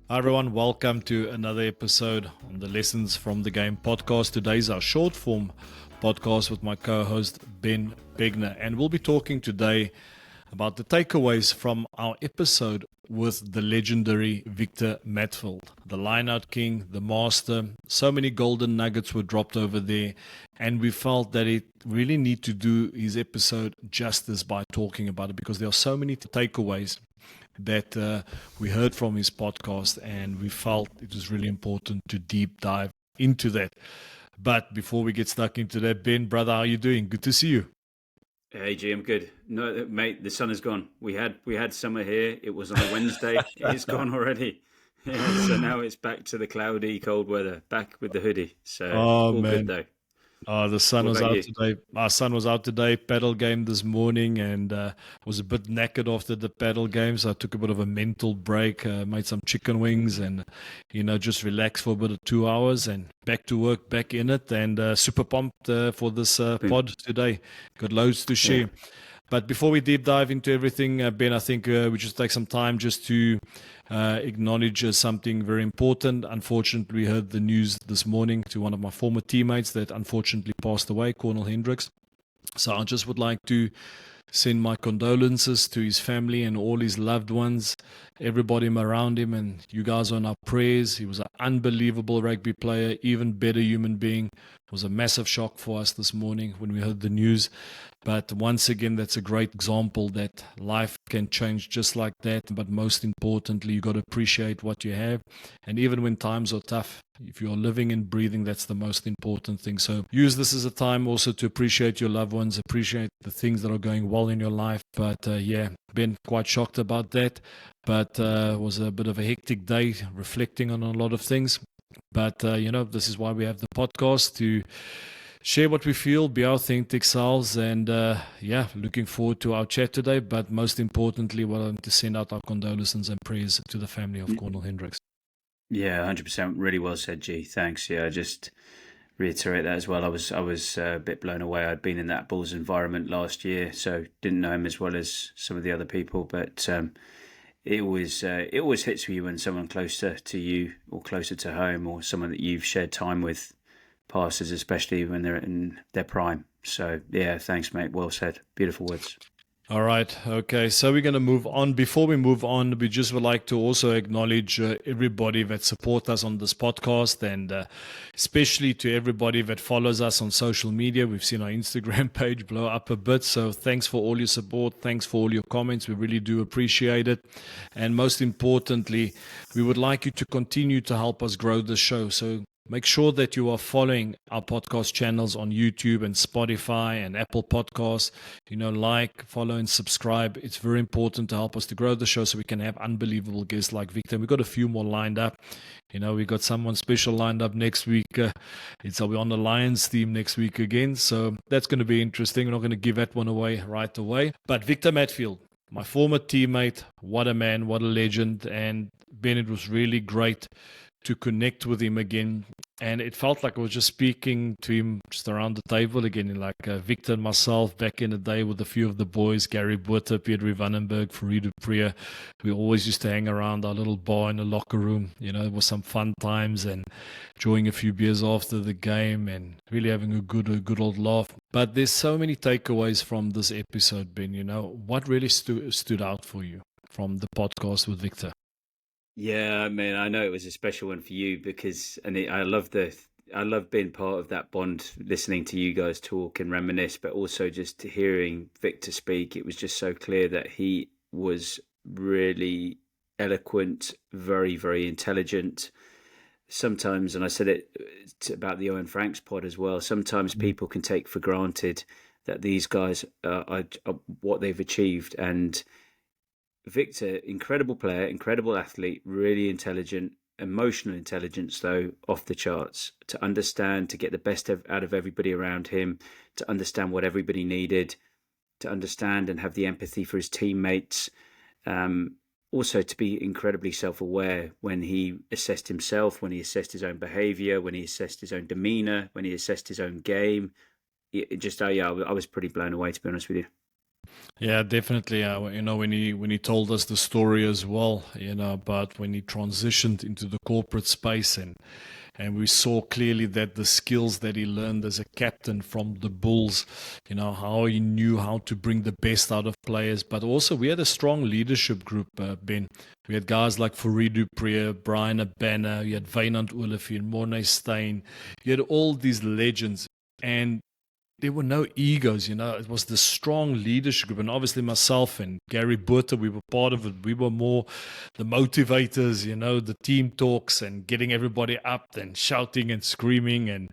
Hi everyone, welcome to another episode on the Lessons from the Game podcast. Today's our short form podcast with my co-host Ben Pegna, and we'll be talking today about the takeaways from our episode with the legendary Victor Matfield, the line-out king, the master. So many golden nuggets were dropped over there, and we felt that it really need to do his episode justice by talking about it because there are so many takeaways that we heard from his podcast, and we felt it was really important to deep dive into that. But before we get stuck into that, Ben, brother, how are you doing? Good to see you. Hey G, I'm good. No, mate, the sun has gone. We had summer here. It was on a Wednesday. It's gone already. Yeah, so now it's back to the cloudy, cold weather. Back with the hoodie. So Oh all good man, though. the sun What was about out you? today. Our son was out today, paddle game this morning, and was a bit knackered after the paddle game. So I took a bit of a mental break, made some chicken wings, and just relaxed for a bit of 2 hours, and back to work, back in it, and super pumped for this Boom. pod today. Got loads to Yeah. share. But before we deep dive into everything, Ben, I think we just take some time just to acknowledge something very important. Unfortunately, we heard the news this morning to one of my former teammates that unfortunately passed away, Cornel Hendricks. So I just would like to send my condolences to his family and all his loved ones, everybody around him, and you guys are on our prayers. He was an unbelievable rugby player, even better human being. It was a massive shock for us this morning when we heard the news. But once again, that's a great example that life can change just like that. But most importantly, you got to appreciate what you have. And even when times are tough, if you're living and breathing, that's the most important thing. So use this as a time also to appreciate your loved ones, appreciate the things that are going well in your life. But yeah, been quite shocked about that. But it was a bit of a hectic day reflecting on a lot of things. But, this is why we have the podcast to share what we feel, be our authentic selves, and yeah, looking forward to our chat today. But most importantly, we want to send out our condolences and prayers to the family of Cornel Hendricks. Yeah, 100%. Really well said, G. Thanks. Yeah, just reiterate that as well. I was a bit blown away. I'd been in that Bulls environment last year, so didn't know him as well as some of the other people, but it always hits you when someone closer to you or closer to home or someone that you've shared time with passes, especially when they're in their prime. So yeah, thanks, mate. Well said. Beautiful words. All right. Okay. So we're going to move on. Before we move on, we just would like to also acknowledge everybody that support us on this podcast, and especially to everybody that follows us on social media. We've seen our Instagram page blow up a bit. So thanks for all your support. Thanks for all your comments. We really do appreciate it. And most importantly, we would like you to continue to help us grow the show. So make sure that you are following our podcast channels on YouTube and Spotify and Apple Podcasts. Like, follow, and subscribe. It's very important to help us to grow the show so we can have unbelievable guests like Victor. We've got a few more lined up. We got someone special lined up next week. We're on the Lions theme next week again. So that's going to be interesting. We're not going to give that one away right away. But Victor Matfield, my former teammate, what a man, what a legend. And Ben, it was really great to connect with him again, and it felt like I was just speaking to him just around the table again, like Victor and myself back in the day with a few of the boys, Gary Botha, Peter Vandenberg, Farid Priya. We always used to hang around our little bar in the locker room. It was some fun times and enjoying a few beers after the game and really having a good old laugh. But there's so many takeaways from this episode, Ben. What really stood out for you from the podcast with Victor? Yeah, I mean, I know it was a special one for you because, I love being part of that bond, listening to you guys talk and reminisce, but also just hearing Victor speak. It was just so clear that he was really eloquent, very, very intelligent. Sometimes, and I said it about the Owen Franks pod as well, sometimes people can take for granted that these guys are what they've achieved. And Victor, incredible player, incredible athlete, really intelligent, emotional intelligence, though, off the charts, to understand, to get the best out of everybody around him, to understand what everybody needed, to understand and have the empathy for his teammates. Also, to be incredibly self-aware when he assessed himself, when he assessed his own behaviour, when he assessed his own demeanour, when he assessed his own game. I was pretty blown away, to be honest with you. Yeah, definitely. When he told us the story as well, about when he transitioned into the corporate space, and we saw clearly that the skills that he learned as a captain from the Bulls, how he knew how to bring the best out of players, but also we had a strong leadership group, Ben. We had guys like Fourie Dupree, Brian Abana, you had Wynand Olivier, Mornay Steyn, you had all these legends, and there were no egos, It was the strong leadership group. And obviously myself and Gary Botha, we were part of it. We were more the motivators, the team talks and getting everybody up and shouting and screaming and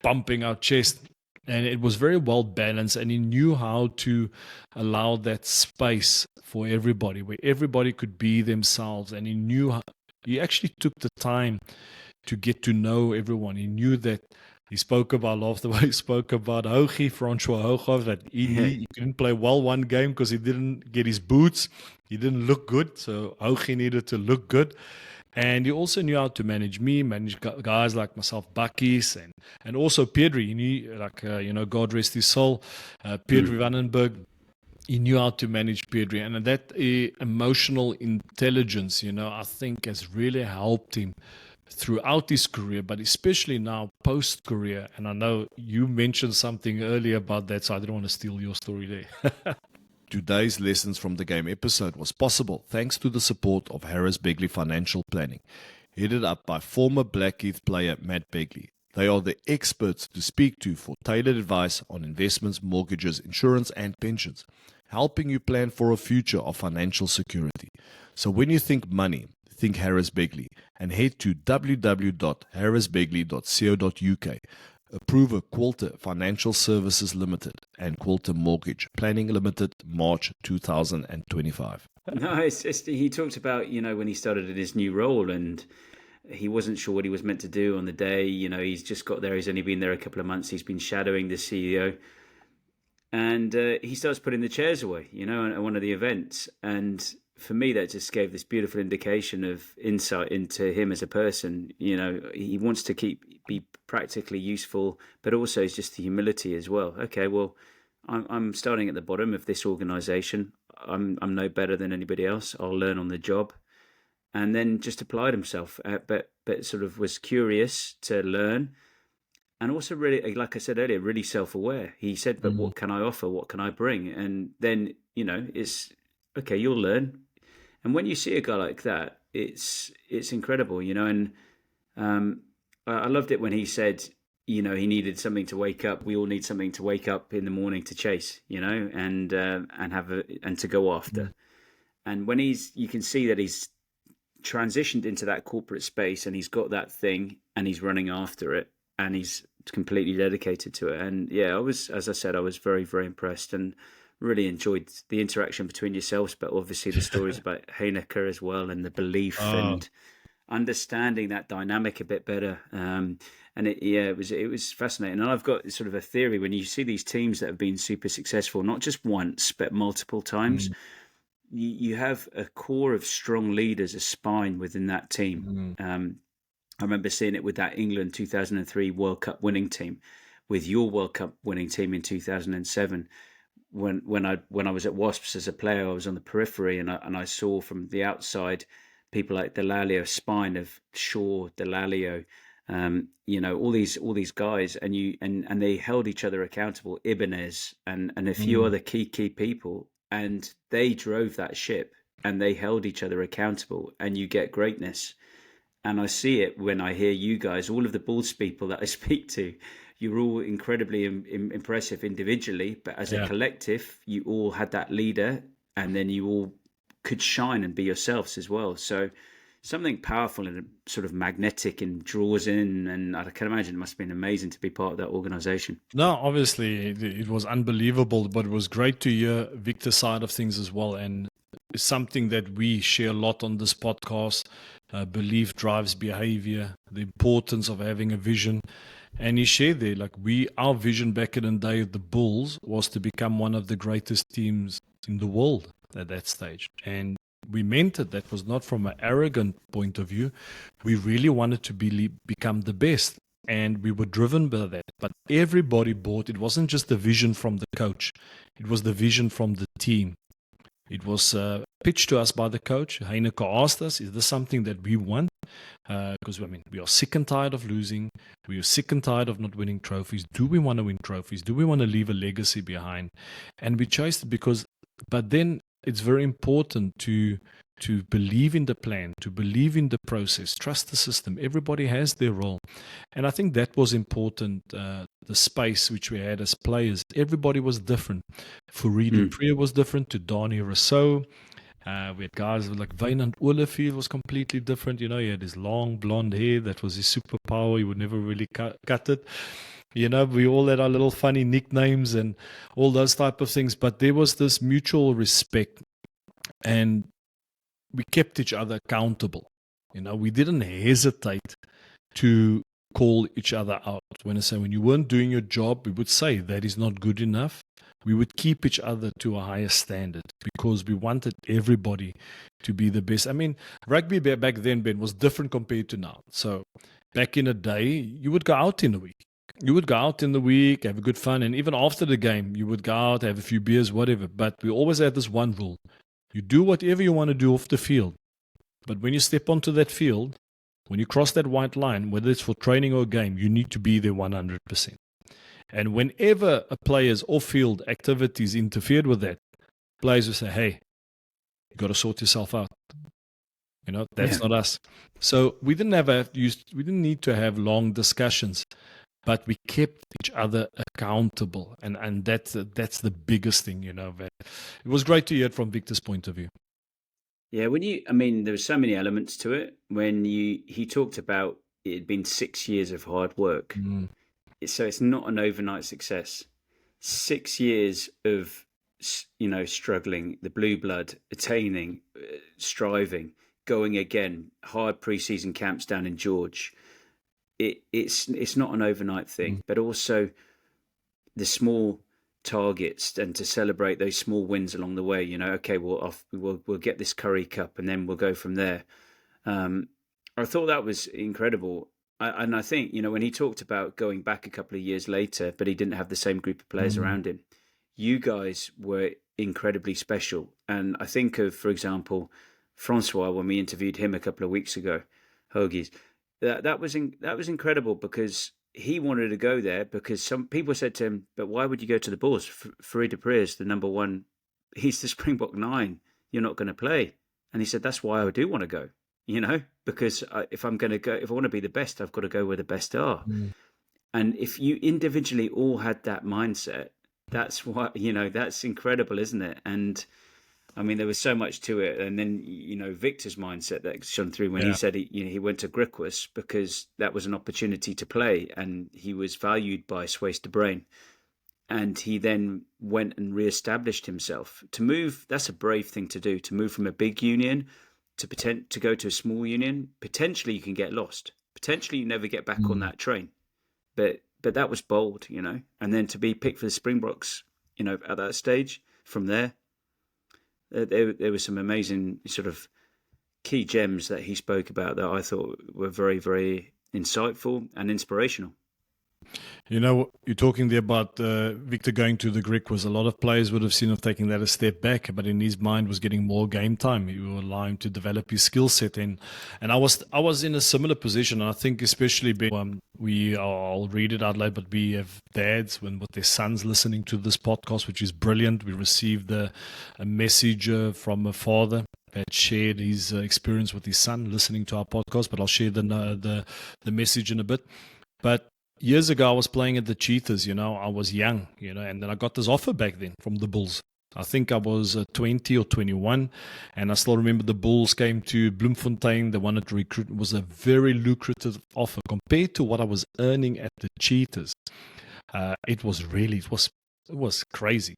pumping our chest. And it was very well balanced. And he knew how to allow that space for everybody, where everybody could be themselves. And he actually took the time to get to know everyone. He knew that he spoke about, love the way he spoke about Hogie, Francois Hooghoff, that he couldn't play well one game because he didn't get his boots. He didn't look good, so Hogie needed to look good. And he also knew how to manage me, manage guys like myself, Bakkies, and also Pedri. He knew, God rest his soul, Pedri Vandenberg. He knew how to manage Pedri. And that emotional intelligence, I think has really helped him throughout his career, but especially now post-career. And I know you mentioned something earlier about that, so I didn't want to steal your story there. Today's Lessons from the Game episode was possible thanks to the support of Harris Begley Financial Planning, headed up by former Blackheath player Matt Begley. They are the experts to speak to for tailored advice on investments, mortgages, insurance, and pensions, helping you plan for a future of financial security. So when you think money, think Harris Begley and head to www.harrisbegley.co.uk. Approver Quilter Financial Services Limited and Quilter Mortgage Planning Limited, March 2025. No, he talked about, when he started in his new role and he wasn't sure what he was meant to do on the day. He's just got there. He's only been there a couple of months. He's been shadowing the CEO. And he starts putting the chairs away, at one of the events. And for me, that just gave this beautiful indication of insight into him as a person. He wants to be practically useful, but also it's just the humility as well. Okay, well, I'm starting at the bottom of this organization. I'm no better than anybody else. I'll learn on the job. And then just applied himself, but sort of was curious to learn. And also really, like I said earlier, really self-aware. He said, but what can I offer? What can I bring? And then, it's, okay, you'll learn. And when you see a guy like that, it's incredible, and I loved it when he said, he needed something to wake up. We all need something to wake up in the morning to chase, and to go after. And when you can see that he's transitioned into that corporate space and he's got that thing and he's running after it and he's completely dedicated to it. And yeah, as I said, I was very, very impressed and really enjoyed the interaction between yourselves, but obviously the stories about Heineke as well and the belief and understanding that dynamic a bit better. And it was fascinating. And I've got sort of a theory: when you see these teams that have been super successful, not just once but multiple times, you have a core of strong leaders, a spine within that team. I remember seeing it with that England 2003 World Cup winning team, with your World Cup winning team in 2007. When I was at Wasps as a player, I was on the periphery and I saw from the outside people like Delalio, spine of Shaw, Delalio, all these guys, and they held each other accountable, Ibanez and a few other key people, and they drove that ship and they held each other accountable, and you get greatness. And I see it when I hear you guys, all of the Bulls people that I speak to. You're all incredibly impressive individually, but as a collective, you all had that leader, and then you all could shine and be yourselves as well. So something powerful and sort of magnetic and draws in, and I can imagine it must have been amazing to be part of that organization. No, obviously it was unbelievable, but it was great to hear Victor's side of things as well. And it's something that we share a lot on this podcast. Belief drives behavior, the importance of having a vision. And he shared there, our vision back in the day of the Bulls was to become one of the greatest teams in the world at that stage. And we meant it. That was not from an arrogant point of view. We really wanted to become the best. and we were driven by that. But everybody bought. It wasn't just the vision from the coach; it was the vision from the team. It was pitched to us by the coach. Heineke asked us, "Is this something that we want?" Because we are sick and tired of losing. We are sick and tired of not winning trophies. Do we want to win trophies? Do we want to leave a legacy behind? And we chased it because. But then it's very important to believe in the plan, to believe in the process, trust the system. Everybody has their role. And I think that was important, the space which we had as players. Everybody was different. Fourie du Preez was different to Donnie Rousseau. We had guys like Wynand Olivier was completely different. He had his long blonde hair. That was his superpower. He would never really cut it. We all had our little funny nicknames and all those type of things. But there was this mutual respect. And we kept each other accountable. We didn't hesitate to call each other out. When you weren't doing your job, we would say that is not good enough. We would keep each other to a higher standard because we wanted everybody to be the best. Rugby back then, Ben, was different compared to now. So back in the day, you would go out in the week. You would go out in the week, have a good fun, and even after the game, you would go out, have a few beers, whatever. But we always had this one rule. You do whatever you want to do off the field. But when you step onto that field, when you cross that white line, whether it's for training or a game, you need to be there 100%. And whenever a player's off-field activities interfered with that, players will say, hey, you got to sort yourself out. That's not us. So we didn't need to have long discussions, but we kept each other accountable. And that's the biggest thing, It was great to hear it from Victor's point of view. Yeah, there were so many elements to it. When he talked about it had been 6 years of hard work. So it's not an overnight success. 6 years of, struggling, the blue blood, attaining, striving, going again, hard pre-season camps down in George. It's not an overnight thing, but also the small targets and to celebrate those small wins along the way. Okay, we'll get this Curry Cup and then we'll go from there. I thought that was incredible. I think, when he talked about going back a couple of years later, but he didn't have the same group of players around him, you guys were incredibly special. And I think of, for example, Francois, when we interviewed him a couple of weeks ago, Hoagies, that was incredible because he wanted to go there because some people said to him, but why would you go to the Bulls? Fourie du Preez, the number one, he's the Springbok 9. You're not going to play. And he said, that's why I do want to go, because if I want to be the best, I've got to go where the best are. And if you individually all had that mindset, that's what, that's incredible, isn't it? And there was so much to it. And then, Victor's mindset that shone through when he said he went to Griquas because that was an opportunity to play and he was valued by Suisse de Brain. And he then went and reestablished himself. To move, that's a brave thing to do, to move from a big union to go to a small union. Potentially you can get lost. Potentially you never get back on that train. But that was bold, And then to be picked for the Springboks, at that stage from there, there were some amazing sort of key gems that he spoke about that I thought were very, very insightful and inspirational. You're talking there about Victor going to the Griquas. A lot of players would have seen him taking that a step back, but in his mind was getting more game time. He would allow him to develop his skill set. And I was in a similar position. And I think especially I'll read it out loud, but we have dads with their sons listening to this podcast, which is brilliant. We received a message from a father that shared his experience with his son listening to our podcast, but I'll share the message in a bit. But years ago, I was playing at the Cheetahs, I was young, and then I got this offer back then from the Bulls. I think I was 20 or 21, and I still remember the Bulls came to Bloemfontein. They wanted to recruit. It was a very lucrative offer compared to what I was earning at the Cheetahs. It was crazy.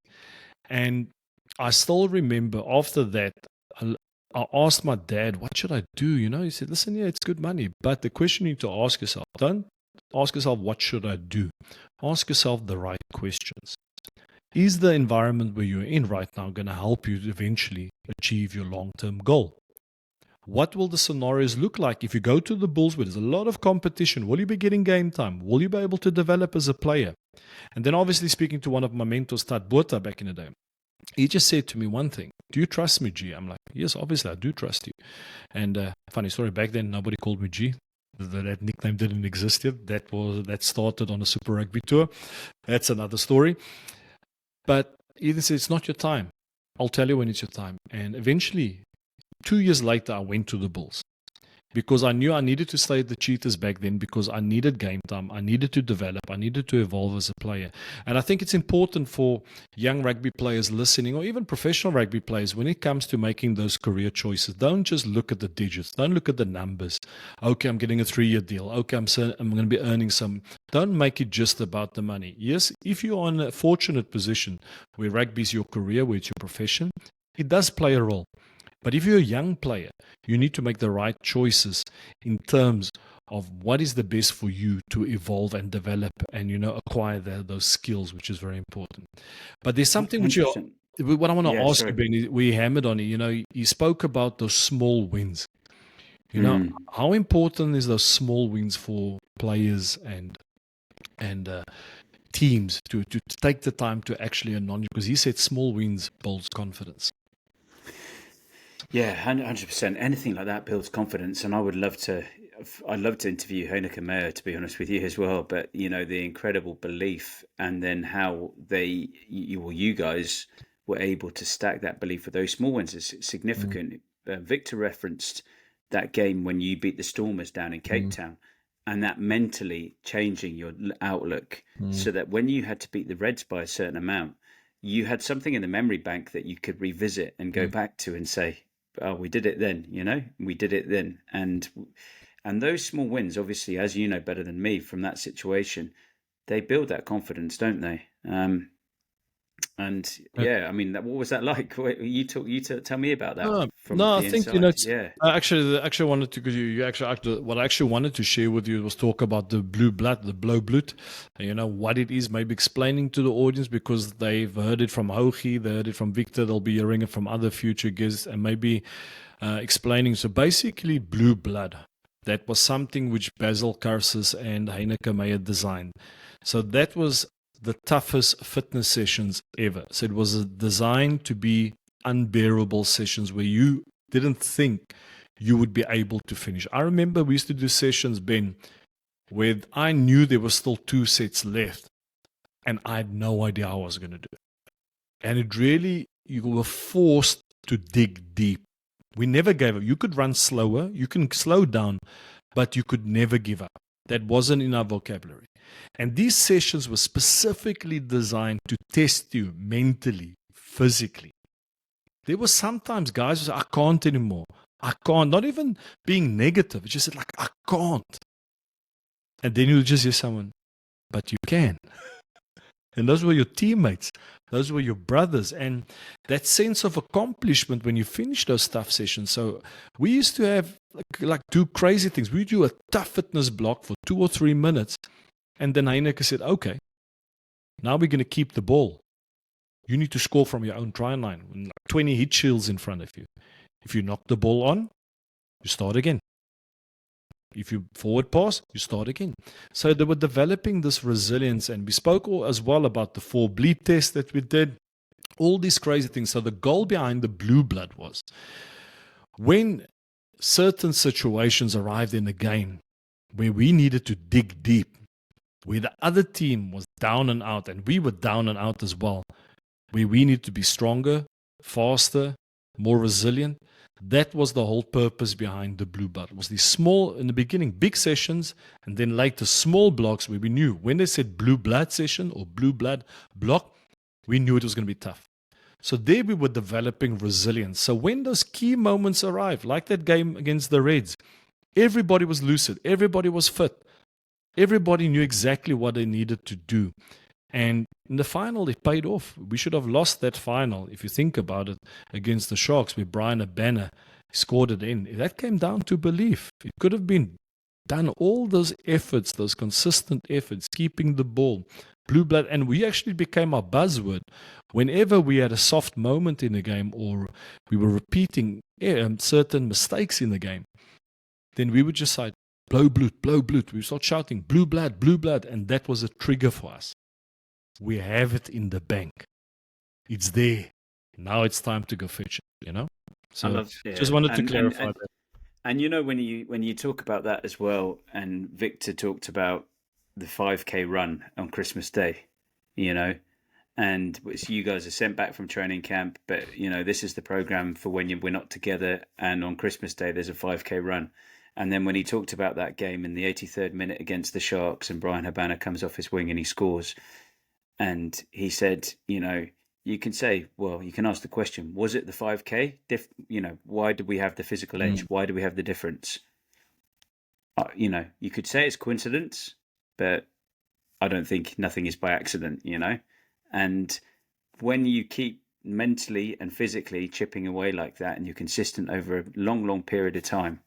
And I still remember after that, I asked my dad, what should I do? He said, listen, it's good money. But the question you need to ask yourself, don't ask yourself, what should I do? Ask yourself the right questions. Is the environment where you're in right now going to help you to eventually achieve your long-term goal? What will the scenarios look like if you go to the Bulls where there's a lot of competition? Will you be getting game time? Will you be able to develop as a player? And then obviously speaking to one of my mentors, Tat Botha, back in the day, he just said to me one thing: do you trust me, G? I'm like, yes, obviously I do trust you. And funny story, back then nobody called me G. That nickname didn't exist yet. That started on a Super Rugby tour. That's another story. But he said, it's not your time. I'll tell you when it's your time. And eventually, 2 years later, I went to the Bulls because I knew I needed to stay at the Cheetahs back then because I needed game time. I needed to develop. I needed to evolve as a player. And I think it's important for young rugby players listening, or even professional rugby players, when it comes to making those career choices, don't just look at the digits. Don't look at the numbers. Okay, I'm getting a 3-year deal. Okay, I'm going to be earning some. Don't make it just about the money. Yes, if you're in a fortunate position where rugby is your career, where it's your profession, it does play a role. But if you're a young player, you need to make the right choices in terms of what is the best for you to evolve and develop and, acquire those skills, which is very important. But there's something what I want to ask you, Ben, is we hammered on it. You spoke about those small wins. How important is those small wins for players and teams to take the time to actually acknowledge? Because he said small wins builds confidence. Yeah, 100%. Anything like that builds confidence, and I'd love to interview Heineke Meyer, to be honest with you as well. But the incredible belief, and then how you guys were able to stack that belief with those small wins is significant. Victor referenced that game when you beat the Stormers down in Cape Town, and that mentally changing your outlook, so that when you had to beat the Reds by a certain amount, you had something in the memory bank that you could revisit and go back to and say, oh, we did it then, we did it then. And those small wins, obviously, as you know better than me from that situation, they build that confidence, don't they? What was that like? You tell me about that. I think I actually wanted to, because you actually what I actually wanted to share with you was talk about the blue blood, the blow blood, what it is. Maybe explaining to the audience, because they've heard it from Hoagie, they heard it from Victor, they'll be hearing it from other future guests, and maybe explaining. So basically, blue blood. That was something which Basil Karsis and Heineke Meyer designed. So that was the toughest fitness sessions ever. So it was designed to be unbearable sessions where you didn't think you would be able to finish. I remember we used to do sessions, Ben, where I knew there were still 2 sets left, and I had no idea how I was going to do it. And it really, you were forced to dig deep. We never gave up. You could run slower, you can slow down, but you could never give up. That wasn't in our vocabulary. And these sessions were specifically designed to test you mentally, physically. There were sometimes guys who said, I can't anymore. I can't. Not even being negative. It's just like, I can't. And then you'll just hear someone, but you can. And those were your teammates. Those were your brothers. And that sense of accomplishment when you finish those tough sessions. So we used to have like do crazy things. We do a tough fitness block for 2 or 3 minutes. And then Heineke said, okay, now we're going to keep the ball. You need to score from your own try line. 20 hit shields in front of you. If you knock the ball on, you start again. If you forward pass, you start again. So they were developing this resilience, and we spoke as well about the 4 bleed test that we did, all these crazy things. So the goal behind the blue blood was when certain situations arrived in the game where we needed to dig deep, where the other team was down and out, and we were down and out as well, where we need to be stronger, faster, more resilient. That was the whole purpose behind the blue blood. It was these small, in the beginning, big sessions, and then later small blocks where we knew when they said blue blood session or blue blood block, we knew it was going to be tough. So there we were developing resilience. So when those key moments arrived, like that game against the Reds, everybody was lucid, everybody was fit, everybody knew exactly what they needed to do. And in the final, it paid off. We should have lost that final, if you think about it, against the Sharks, where Brian Abana scored it in. That came down to belief. It could have been done all those efforts, those consistent efforts, keeping the ball, Blue blood. And we actually became our buzzword. Whenever we had a soft moment in the game or we were repeating certain mistakes in the game, then we would just say, blow blood, blow blood. We start shouting, blue blood. And that was a trigger for us. We have it in the bank. It's there. Now it's time to go fetch it, So just wanted to clarify that. And when you talk about that as well, and Victor talked about the 5K run on Christmas Day, and which you guys are sent back from training camp, but this is the program for when we're not together, and on Christmas Day there's a 5K run. And then when he talked about that game in the 83rd minute against the Sharks, and Brian Habana comes off his wing and he scores, and he said, you can say, well, you can ask the question, was it the 5K? Why did we have the physical edge? Why do we have the difference? You could say it's coincidence, but I don't think nothing is by accident, And when you keep mentally and physically chipping away like that, and you're consistent over a long, long period of time,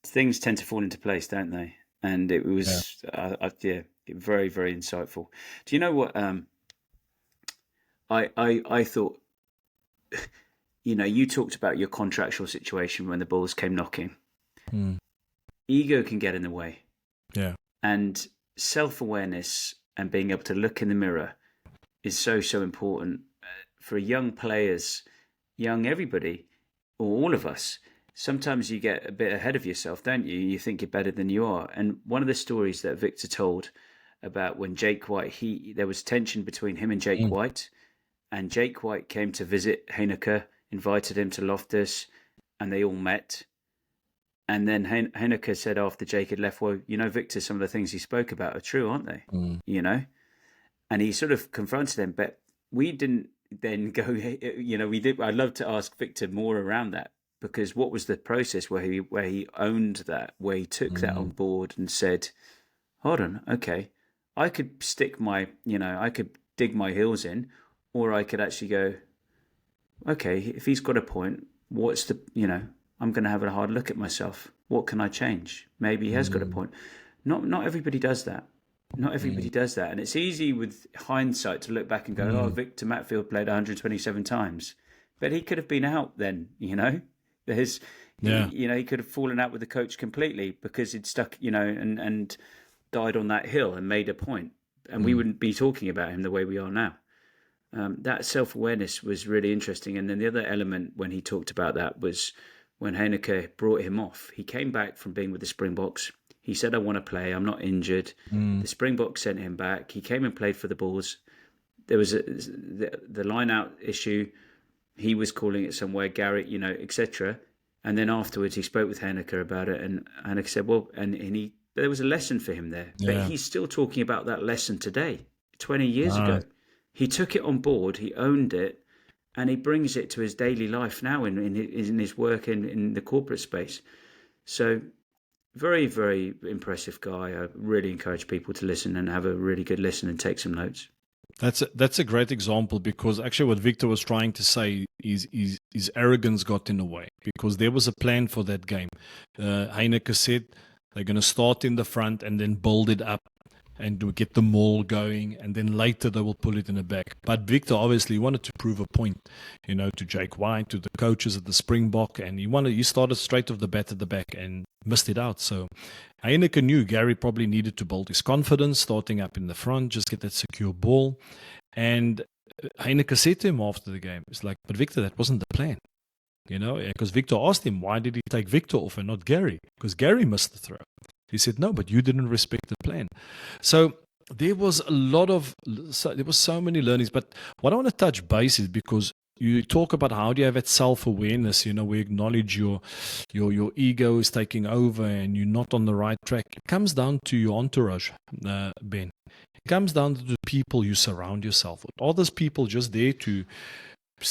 things tend to fall into place, don't they? And it was, very, very insightful. Do you know what? I thought, you talked about your contractual situation when the balls came knocking. Ego can get in the way. Yeah. And self-awareness and being able to look in the mirror is so, so important for young players, young everybody, or all of us. Sometimes you get a bit ahead of yourself, don't you? You think you're better than you are. And one of the stories that Victor told about when Jake White, there was tension between him and Jake White. And Jake White came to visit Heineke, invited him to Loftus, and they all met. And then Heineke said after Jake had left, well, Victor, some of the things he spoke about are true, aren't they? And he sort of confronted him, but we didn't then go, we did. I'd love to ask Victor more around that, because what was the process where he owned that, where he took that on board and said, hold on, okay, I could stick I could dig my heels in, or I could actually go, okay, if he's got a point, what's the, I'm going to have a hard look at myself. What can I change? Maybe he has got a point. Not everybody does that. Not everybody does that. And it's easy with hindsight to look back and go, oh, Victor Matfield played 127 times. But he could have been out then, There's, he could have fallen out with the coach completely because he'd stuck, and died on that hill and made a point. And we wouldn't be talking about him the way we are now. That self-awareness was really interesting. And then the other element when he talked about that was when Heineke brought him off. He came back from being with the Springboks. He said, I want to play. I'm not injured. The Springboks sent him back. He came and played for the Bulls. There was the line-out issue. He was calling it somewhere, Garrett, etc. And then afterwards he spoke with Heineke about it. And Heineke said, well, and there was a lesson for him there. Yeah. But he's still talking about that lesson today, 20 years ago. He took it on board, he owned it, and he brings it to his daily life now in his work in the corporate space. So very, very impressive guy. I really encourage people to listen and have a really good listen and take some notes. That's a great example, because actually what Victor was trying to say is his arrogance got in the way, because there was a plan for that game. Heineke said they're going to start in the front and then build it up and to get the maul going, and then later they will pull it in the back. But Victor obviously wanted to prove a point, to Jake White, to the coaches at the Springbok, and he started straight off the bat at the back and missed it out. So Heineke knew Gary probably needed to build his confidence, starting up in the front, just get that secure ball. And Heineke said to him after the game, it's like, but Victor, that wasn't the plan. Because Victor asked him, why did he take Victor off and not Gary? Because Gary missed the throw. He said, no, but you didn't respect the plan. So there was so many learnings. But what I want to touch base is, because you talk about how do you have that self-awareness, we acknowledge your ego is taking over and you're not on the right track. It comes down to your entourage, Ben. It comes down to the people you surround yourself with. Are those people just there to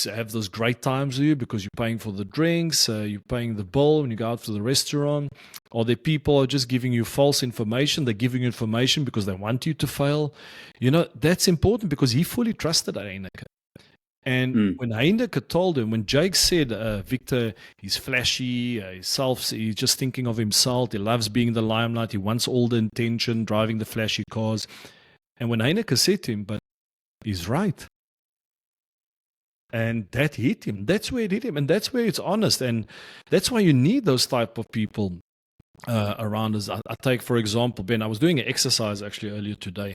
have those great times with you because you're paying for the drinks, you're paying the bill when you go out to the restaurant? Or the people are just giving you false information? They're giving you information because they want you to fail. That's important, because he fully trusted Heineke. And when Heineke told him, when Jake said, Victor, he's flashy, he's just thinking of himself, he loves being in the limelight, he wants all the attention, driving the flashy cars. And when Heineke said to him, but he's right. And that hit him. That's where it hit him. And that's where it's honest. And that's why you need those type of people around us. I take, for example, Ben, I was doing an exercise actually earlier today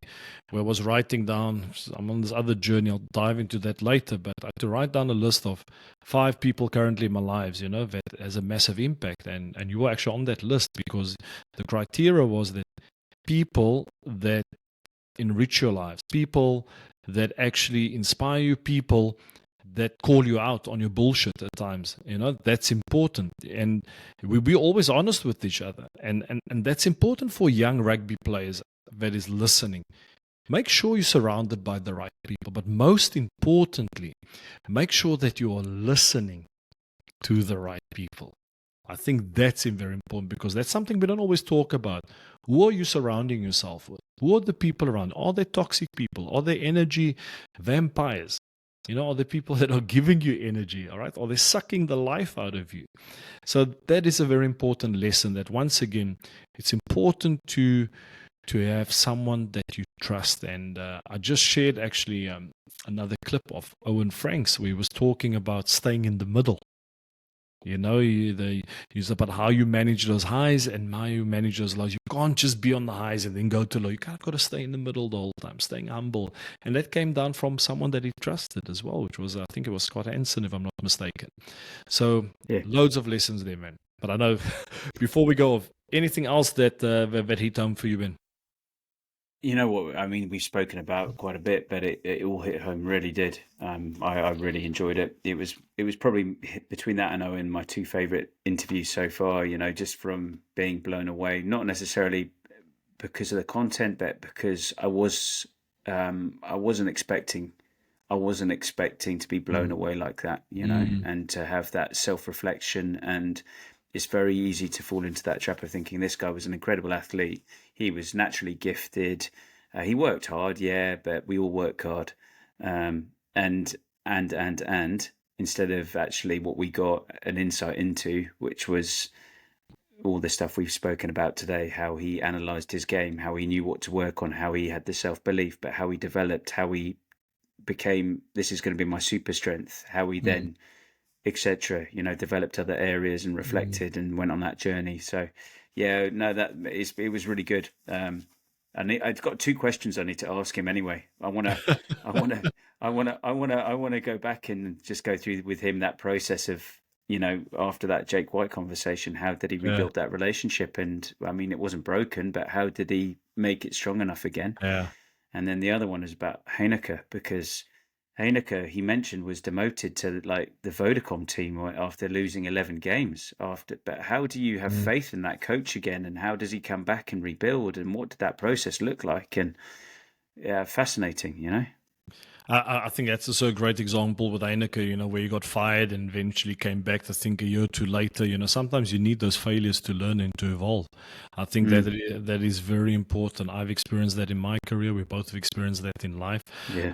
where I was writing down, I'm on this other journey, I'll dive into that later, but I had to write down a list of 5 people currently in my lives, that has a massive impact. And you were actually on that list because the criteria was that people that enrich your lives, people that actually inspire you, people that call you out on your bullshit at times, that's important. And we'll be always honest with each other. And that's important for young rugby players that is listening. Make sure you're surrounded by the right people. But most importantly, make sure that you are listening to the right people. I think that's very important because that's something we don't always talk about. Who are you surrounding yourself with? Who are the people around? Are they toxic people? Are they energy vampires? Are the people that are giving you energy, all right? Are they sucking the life out of you? So that is a very important lesson that, once again, it's important to have someone that you trust. And I just shared actually another clip of Owen Franks where he was talking about staying in the middle. They use about how you manage those highs and how you manage those lows. You can't just be on the highs and then go to low. You got to stay in the middle the whole time, staying humble. And that came down from someone that he trusted as well, which was, I think it was Scott Hansen, if I'm not mistaken. So Loads of lessons there, man. But I know before we go, anything else that hit home for you, Ben? You know what? I mean, we've spoken about quite a bit, but it all hit home. Really did. I really enjoyed it. It was probably between that and Owen my 2 favorite interviews so far. Just from being blown away, not necessarily because of the content, but because I wasn't expecting to be blown away like that. And to have that self-reflection. And it's very easy to fall into that trap of thinking this guy was an incredible athlete. He was naturally gifted. He worked hard, but we all work hard. And instead of actually what we got an insight into, which was all the stuff we've spoken about today, how he analysed his game, how he knew what to work on, how he had the self-belief, but how he developed, how he became, this is going to be my super strength, how he then, etc., developed other areas and reflected and went on that journey. So it was really good. And I've got 2 questions I need to ask him anyway. I want to go back and just go through with him that process of, after that Jake White conversation, how did he rebuild that relationship? And I mean, it wasn't broken, but how did he make it strong enough again? Yeah. And then the other one is about Heineke, because Heineke, he mentioned, was demoted to like the Vodacom team after losing 11 games. But how do you have faith in that coach again? And how does he come back and rebuild? And what did that process look like? And fascinating, I think that's also a great example with Heineke, where he got fired and eventually came back, I think, a year or 2 later. Sometimes you need those failures to learn and to evolve. I think that is very important. I've experienced that in my career. We both have experienced that in life,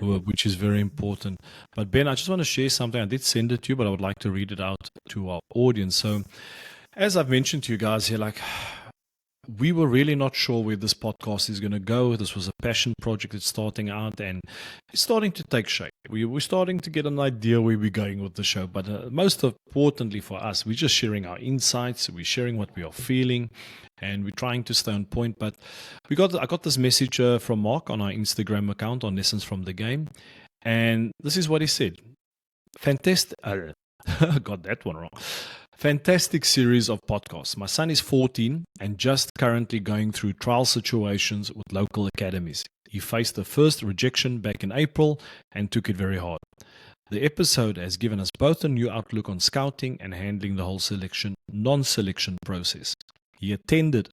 which is very important. But Ben, I just want to share something. I did send it to you, but I would like to read it out to our audience. So as I've mentioned to you guys here, we were really not sure where this podcast is going to go. This was a passion project that's starting out and it's starting to take shape. We're starting to get an idea where we're going with the show. But most importantly for us, we're just sharing our insights. We're sharing what we are feeling and we're trying to stay on point. But I got this message from Mark on our Instagram account on Lessons from the Game. And this is what he said. Fantastic. Got that one wrong. Fantastic series of podcasts. My son is 14 and just currently going through trial situations with local academies. He faced the first rejection back in April and took it very hard. The episode has given us both a new outlook on scouting and handling the whole non-selection process. He attended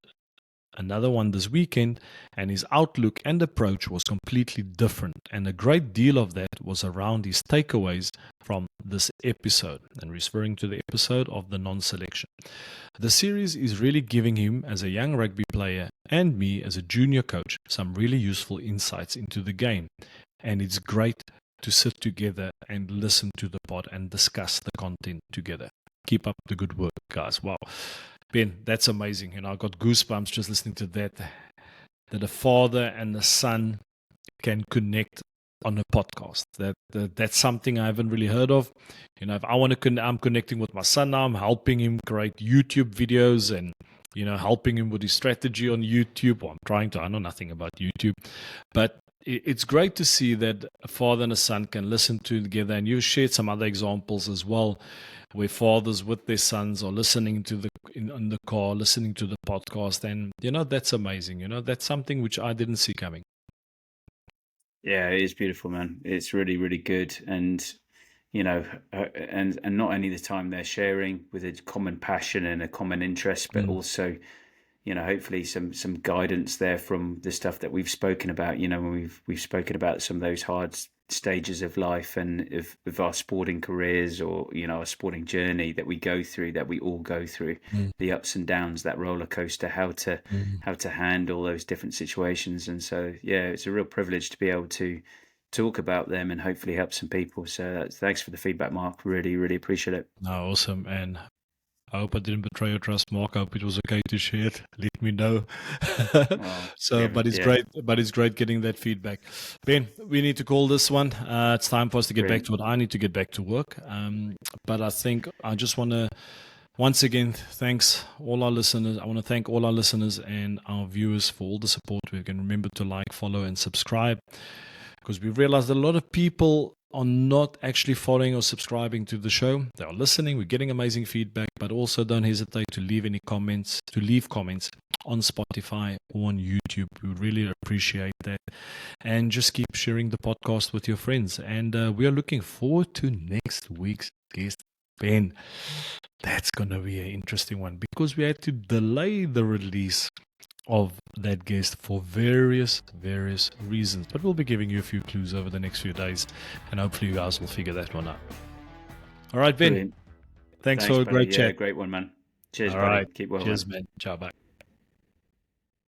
another one this weekend and his outlook and approach was completely different, and a great deal of that was around his takeaways from this episode, and referring to the episode of the non-selection. The series is really giving him, as a young rugby player, and me as a junior coach, some really useful insights into the game, and it's great to sit together and listen to the pod and discuss the content together. Keep up the good work, guys. Wow. Ben, that's amazing. I got goosebumps just listening to that. That a father and a son can connect on a podcast. That's something I haven't really heard of. You know, if I want to, I'm connecting with my son now. I'm helping him create YouTube videos and, you know, helping him with his strategy on YouTube. Well, I'm trying to. I know nothing about YouTube, but it's great to see that a father and a son can listen together. And you shared some other examples as well, where fathers with their sons are listening to in the car, listening to the podcast, and you know, that's amazing. You know, that's something which I didn't see coming. Yeah, it is beautiful, man. It's really, really good. And, you know, and not only the time they're sharing with a common passion and a common interest, but also, you know, hopefully some guidance there from the stuff that we've spoken about. You know, when we've spoken about some of those hard stages of life and of our sporting careers, or, you know, our sporting journey that we go through, that we all go through, the ups and downs, that roller coaster, how to handle those different situations. And so, yeah, it's a real privilege to be able to talk about them and hopefully help some people. So thanks for the feedback, Mark. Really, really appreciate it. No, awesome. And I hope I didn't betray your trust, Mark. I hope it was okay to share it. Let me know. But it's great getting that feedback. Ben, we need to call this one. It's time for us to get back to what I need to get back to work. But I think I just want to, once again, thanks all our listeners. I want to thank all our listeners and our viewers for all the support. We can remember to like, follow, and subscribe, because we realized that a lot of people are not actually following or subscribing to the show. They are listening. We're getting amazing feedback, but also don't hesitate to leave comments on Spotify or on YouTube. We would really appreciate that. And just keep sharing the podcast with your friends. And we are looking forward to next week's guest, Ben. That's going to be an interesting one, because we had to delay the release of that guest for various reasons, but we'll be giving you a few clues over the next few days, and hopefully you guys will figure that one out. All right, Ben. Brilliant. Thanks for a great chat. Great one, man. Cheers, all buddy. Right. Keep well. Cheers, man. man. Ciao, bye.